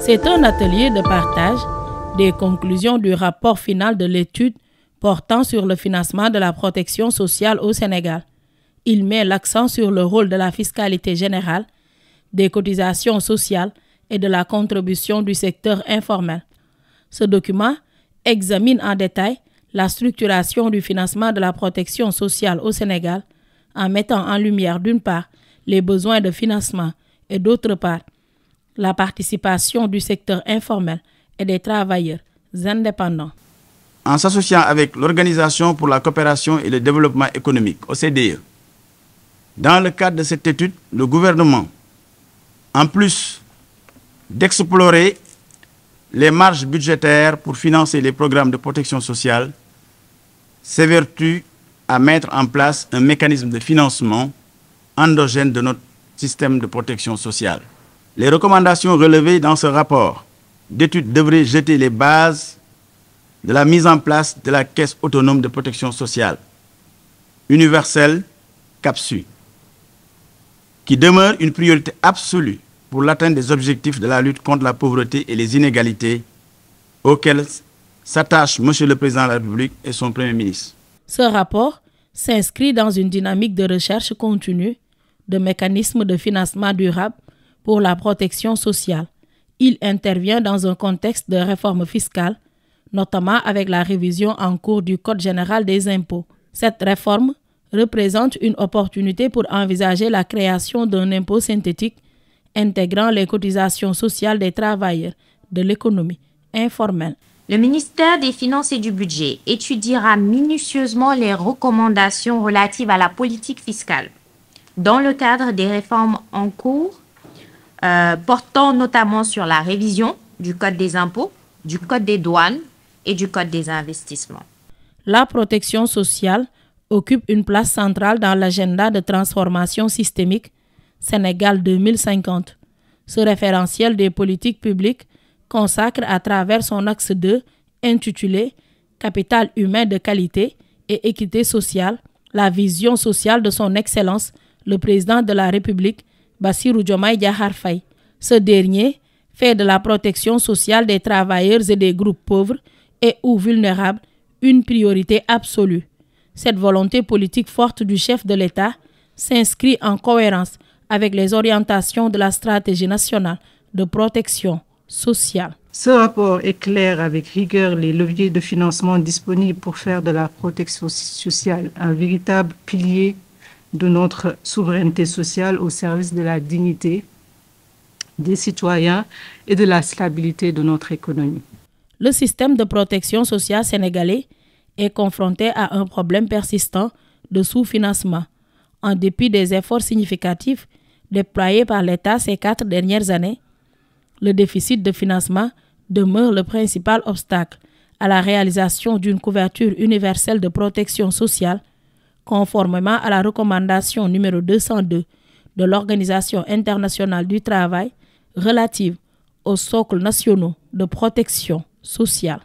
C'est un atelier de partage des conclusions du rapport final de l'étude portant sur le financement de la protection sociale au Sénégal. Il met l'accent sur le rôle de la fiscalité générale, des cotisations sociales et de la contribution du secteur informel. Ce document examine en détail la structuration du financement de la protection sociale au Sénégal en mettant en lumière d'une part les besoins de financement et d'autre part la participation du secteur informel et des travailleurs indépendants. En s'associant avec l'Organisation pour la coopération et le développement économique, OCDE, dans le cadre de cette étude, le gouvernement, en plus d'explorer les marges budgétaires pour financer les programmes de protection sociale, s'évertue à mettre en place un mécanisme de financement endogène de notre système de protection sociale. Les recommandations relevées dans ce rapport d'étude devraient jeter les bases de la mise en place de la Caisse autonome de protection sociale, universelle CAPSU, qui demeure une priorité absolue pour l'atteinte des objectifs de la lutte contre la pauvreté et les inégalités auxquels s'attachent M. le Président de la République et son Premier ministre. Ce rapport s'inscrit dans une dynamique de recherche continue de mécanismes de financement durable pour la protection sociale. Il intervient dans un contexte de réforme fiscale, notamment avec la révision en cours du Code général des impôts. Cette réforme représente une opportunité pour envisager la création d'un impôt synthétique intégrant les cotisations sociales des travailleurs de l'économie informelle. Le ministère des Finances et du Budget étudiera minutieusement les recommandations relatives à la politique fiscale dans le cadre des réformes en cours, portant notamment sur la révision du Code des impôts, du Code des douanes et du Code des investissements. La protection sociale occupe une place centrale dans l'agenda de transformation systémique Sénégal 2050. Ce référentiel des politiques publiques consacre à travers son axe 2 intitulé « Capital humain de qualité et équité sociale » la vision sociale de son Excellence, le Président de la République, Bassirou Diomaye Diakhar Faye. Ce dernier fait de la protection sociale des travailleurs et des groupes pauvres et ou vulnérables une priorité absolue. Cette volonté politique forte du chef de l'État s'inscrit en cohérence avec les orientations de la stratégie nationale de protection sociale. Ce rapport éclaire avec rigueur les leviers de financement disponibles pour faire de la protection sociale un véritable pilier de notre souveraineté sociale au service de la dignité des citoyens et de la stabilité de notre économie. Le système de protection sociale sénégalais est confronté à un problème persistant de sous-financement. En dépit des efforts significatifs déployés par l'État ces 4 dernières années, le déficit de financement demeure le principal obstacle à la réalisation d'une couverture universelle de protection sociale, conformément à la recommandation numéro 202 de l'Organisation internationale du travail relative aux socles nationaux de protection sociale.